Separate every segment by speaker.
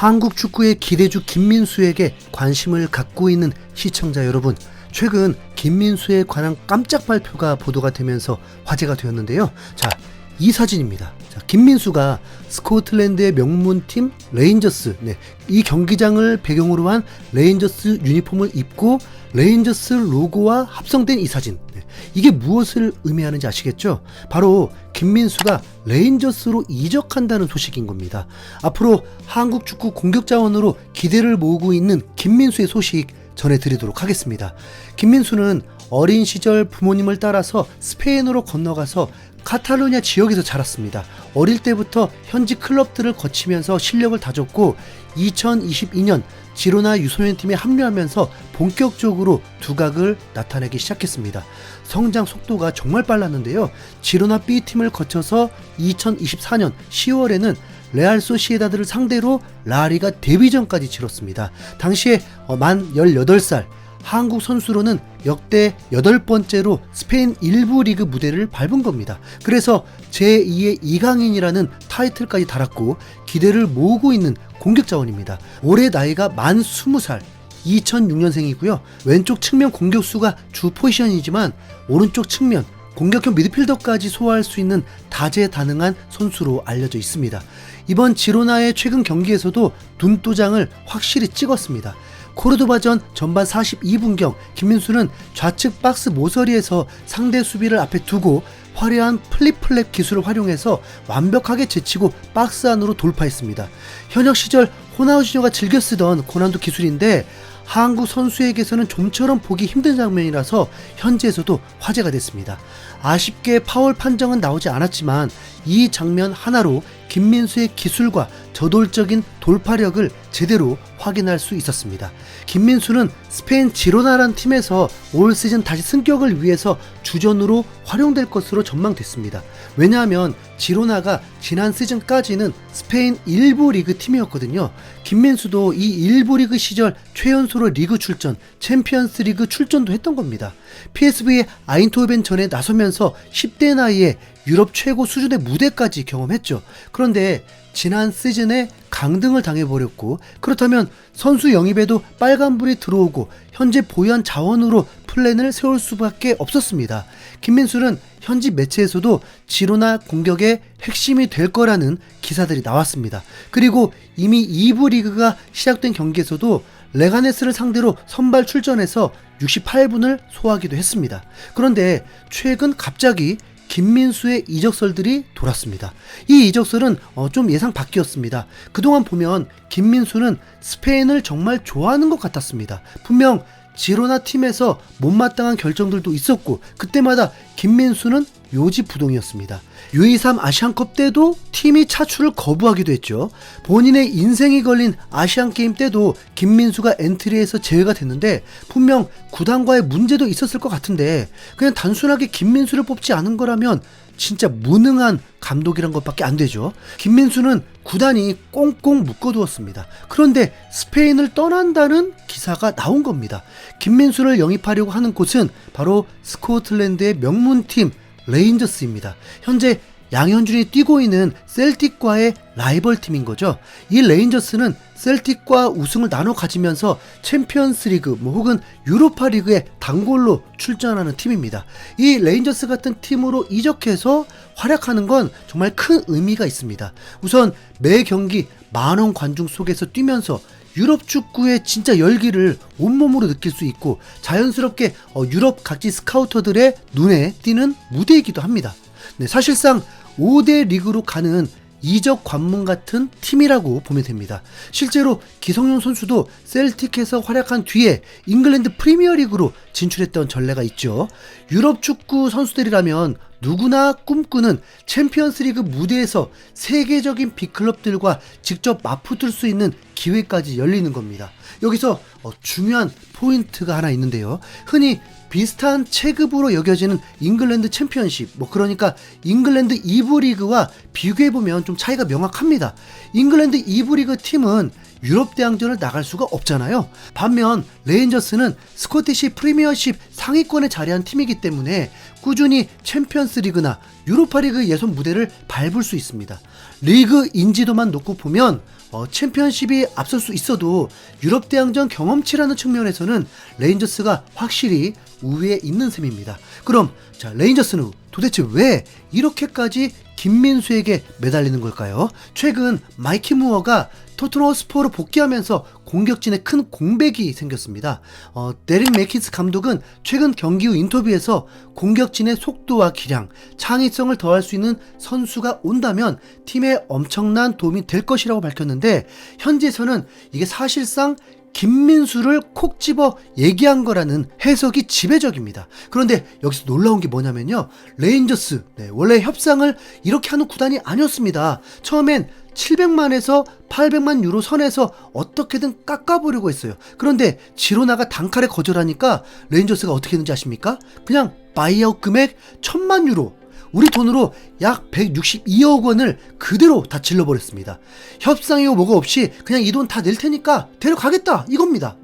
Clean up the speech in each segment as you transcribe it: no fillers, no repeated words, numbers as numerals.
Speaker 1: 한국 축구의 기대주 김민수에게 관심을 갖고 있는 시청자 여러분, 최근 김민수에 관한 깜짝 발표가 보도가 되면서 화제가 되었는데요. 자, 이 사진입니다. 자, 김민수가 스코틀랜드의 명문팀 레인저스, 이 경기장을 배경으로 한 레인저스 유니폼을 입고 레인저스 로고와 합성된 이 사진, 이게 무엇을 의미하는지 아시겠죠? 바로 김민수가 레인저스로 이적한다는 소식인 겁니다. 앞으로 한국 축구 공격 자원으로 기대를 모으고 있는 김민수의 소식 전해드리도록 하겠습니다. 김민수는 어린 시절 부모님을 따라서 스페인으로 건너가서 카탈루냐 지역에서 자랐습니다. 어릴 때부터 현지 클럽들을 거치면서 실력을 다졌고 2022년 지로나 유소년팀에 합류하면서 본격적으로 두각을 나타내기 시작했습니다. 성장 속도가 정말 빨랐는데요. 지로나 B팀을 거쳐서 2024년 10월에는 레알 소시에다드를 상대로 라리가 데뷔전까지 치렀습니다. 당시에 만 18살, 한국 선수로는 역대 8번째로 스페인 1부 리그 무대를 밟은 겁니다. 그래서 제2의 이강인이라는 타이틀까지 달았고 기대를 모으고 있는 공격 자원입니다. 올해 나이가 만 20살, 2006년생이고요. 왼쪽 측면 공격수가 주 포지션이지만 오른쪽 측면 공격형 미드필더까지 소화할 수 있는 다재다능한 선수로 알려져 있습니다. 이번 지로나의 최근 경기에서도 눈도장을 확실히 찍었습니다. 코르도바전 전반 42분경 김민수는 좌측 박스 모서리에서 상대 수비를 앞에 두고 화려한 플립플랩 기술을 활용해서 완벽하게 제치고 박스 안으로 돌파했습니다. 현역 시절 호나우지뇨가 즐겨 쓰던 고난도 기술인데 한국 선수에게서는 좀처럼 보기 힘든 장면이라서 현지에서도 화제가 됐습니다. 아쉽게 파울 판정은 나오지 않았지만 이 장면 하나로 김민수의 기술과 저돌적인 돌파력을 제대로 확인할 수 있었습니다. 김민수는 스페인 지로나라는 팀에서 올 시즌 다시 승격을 위해서 주전으로 활용될 것으로 전망됐습니다. 왜냐하면 지로나가 지난 시즌까지는 스페인 1부 리그 팀이었거든요. 김민수도 이 1부 리그 시절 최연소로 리그 출전, 챔피언스 리그 출전도 했던 겁니다. PSV 아인토벤전에 나서면서 10대 나이에 유럽 최고 수준의 무대까지 경험했죠. 그런데 지난 시즌에 강등을 당해버렸고, 그렇다면 선수 영입에도 빨간불이 들어오고 현재 보유한 자원으로 플랜을 세울 수밖에 없었습니다. 김민수는 현지 매체에서도 지로나 공격의 핵심이 될 거라는 기사들이 나왔습니다. 그리고 이미 2부 리그가 시작된 경기에서도 레가네스를 상대로 선발 출전해서 68분을 소화하기도 했습니다. 그런데 최근 갑자기 김민수의 이적설들이 돌았습니다. 이 이적설은 좀 예상 밖이었습니다. 그동안 보면 김민수는 스페인을 정말 좋아하는 것 같았습니다. 분명 지로나 팀에서 못마땅한 결정들도 있었고 그때마다 김민수는 요지부동이었습니다. U23 아시안컵 때도 팀이 차출을 거부하기도 했죠. 본인의 인생이 걸린 아시안게임 때도 김민수가 엔트리에서 제외가 됐는데 분명 구단과의 문제도 있었을 것 같은데 그냥 단순하게 김민수를 뽑지 않은 거라면 진짜 무능한 감독이란 것밖에 안 되죠. 김민수는 구단이 꽁꽁 묶어두었습니다. 그런데 스페인을 떠난다는 기사가 나온 겁니다. 김민수를 영입하려고 하는 곳은 바로 스코틀랜드의 명문팀 레인저스입니다. 현재 양현준이 뛰고 있는 셀틱과의 라이벌 팀인 거죠. 이 레인저스는 셀틱과 우승을 나눠 가지면서 챔피언스 리그 혹은 유로파 리그에 단골로 출전하는 팀입니다. 이 레인저스 같은 팀으로 이적해서 활약하는 건 정말 큰 의미가 있습니다. 우선 매 경기 만원 관중 속에서 뛰면서 유럽 축구의 진짜 열기를 온몸으로 느낄 수 있고 자연스럽게 유럽 각지 스카우터들의 눈에 띄는 무대이기도 합니다. 사실상 5대 리그로 가는 이적 관문 같은 팀이라고 보면 됩니다. 실제로 기성용 선수도 셀틱에서 활약한 뒤에 잉글랜드 프리미어리그로 진출했던 전례가 있죠. 유럽 축구 선수들이라면 누구나 꿈꾸는 챔피언스리그 무대에서 세계적인 빅클럽들과 직접 맞붙을 수 있는 기회까지 열리는 겁니다. 여기서 중요한 포인트가 하나 있는데요. 흔히 비슷한 체급으로 여겨지는 잉글랜드 챔피언십, 그러니까 잉글랜드 2부 리그와 비교해보면 좀 차이가 명확합니다. 잉글랜드 2부 리그 팀은 유럽 대항전을 나갈 수가 없잖아요. 반면 레인저스는 스코티시 프리미어십 상위권에 자리한 팀이기 때문에 꾸준히 챔피언스 리그나 유로파 리그 예선 무대를 밟을 수 있습니다. 리그 인지도만 놓고 보면 챔피언십이 앞설 수 있어도 유럽 대항전 경험치라는 측면에서는 레인저스가 확실히 우위에 있는 셈입니다. 그럼 자, 레인저스는 도대체 왜 이렇게까지 김민수에게 매달리는 걸까요? 최근 마이키 무어가 토트넘 허스퍼로 복귀하면서 공격진에 큰 공백이 생겼습니다. 데릭 매키스 감독은 최근 경기 후 인터뷰에서 공격진의 속도와 기량, 창의성을 더할 수 있는 선수가 온다면 팀에 엄청난 도움이 될 것이라고 밝혔는데, 현지에서는 이게 사실상 김민수를 콕 집어 얘기한 거라는 해석이 지배적입니다. 그런데 여기서 놀라운 게 뭐냐면요, 레인저스 원래 협상을 이렇게 하는 구단이 아니었습니다. 처음엔 700만에서 800만 유로 선에서 어떻게든 깎아보려고 했어요. 그런데 지로나가 단칼에 거절하니까 레인저스가 어떻게 했는지 아십니까? 그냥 바이아웃 금액 1000만 유로, 우리 돈으로 약 162억 원을 그대로 다 질러버렸습니다. 협상이고 뭐가 없이 그냥 이 돈 다 낼 테니까 데려가겠다, 이겁니다.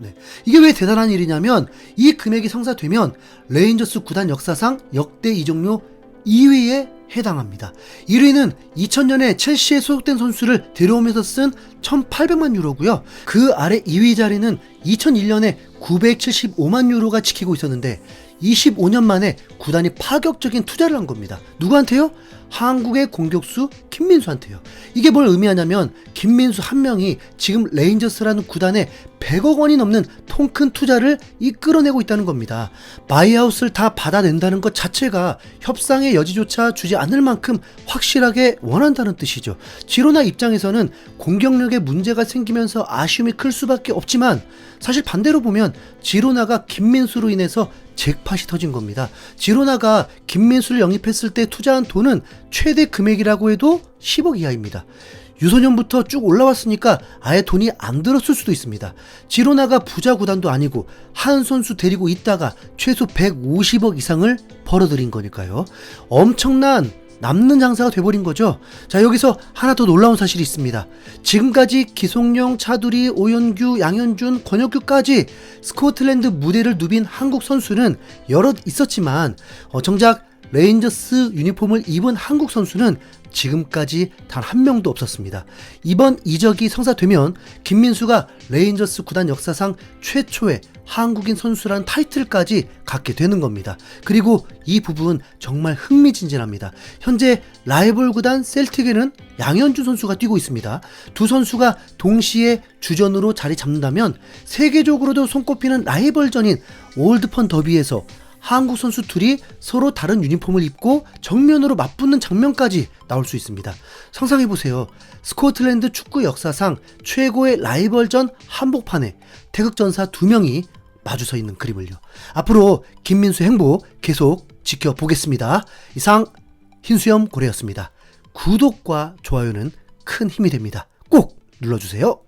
Speaker 1: 이게 왜 대단한 일이냐면, 이 금액이 성사되면 레인저스 구단 역사상 역대 이적료 2위에 해당합니다. 1위는 2000년에 첼시에 소속된 선수를 데려오면서 쓴 1800만 유로고요. 그 아래 2위 자리는 2001년에 975만 유로가 지키고 있었는데 25년 만에 구단이 파격적인 투자를 한 겁니다. 누구한테요? 한국의 공격수 김민수한테요. 이게 뭘 의미하냐면, 김민수 한 명이 지금 레인저스라는 구단에 100억 원이 넘는 통 큰 투자를 이끌어내고 있다는 겁니다. 바이아웃을 다 받아낸다는 것 자체가 협상의 여지조차 주지 않을 만큼 확실하게 원한다는 뜻이죠. 지로나 입장에서는 공격력에 문제가 생기면서 아쉬움이 클 수밖에 없지만, 사실 반대로 보면 지로나가 김민수로 인해서 잭팟이 터진 겁니다. 지로나가 김민수를 영입했을 때 투자한 돈은 최대 금액이라고 해도 10억 이하입니다. 유소년부터 쭉 올라왔으니까 아예 돈이 안 들었을 수도 있습니다. 지로나가 부자 구단도 아니고 한 선수 데리고 있다가 최소 150억 이상을 벌어들인 거니까요. 엄청난 남는 장사가 돼버린 거죠. 자, 여기서 하나 더 놀라운 사실이 있습니다. 지금까지 기성용, 차두리, 오연규, 양현준, 권혁규까지 스코틀랜드 무대를 누빈 한국 선수는 여럿 있었지만, 정작 레인저스 유니폼을 입은 한국 선수는 지금까지 단 한 명도 없었습니다. 이번 이적이 성사되면 김민수가 레인저스 구단 역사상 최초의 한국인 선수라는 타이틀까지 갖게 되는 겁니다. 그리고 이 부분 정말 흥미진진합니다. 현재 라이벌 구단 셀틱에는 양현준 선수가 뛰고 있습니다. 두 선수가 동시에 주전으로 자리 잡는다면 세계적으로도 손꼽히는 라이벌전인 올드펀 더비에서 한국 선수 둘이 서로 다른 유니폼을 입고 정면으로 맞붙는 장면까지 나올 수 있습니다. 상상해보세요. 스코틀랜드 축구 역사상 최고의 라이벌전 한복판에 태극전사 2명이 마주서 있는 그림을요. 앞으로 김민수 행보 계속 지켜보겠습니다. 이상 흰수염 고래였습니다. 구독과 좋아요는 큰 힘이 됩니다. 꼭 눌러주세요.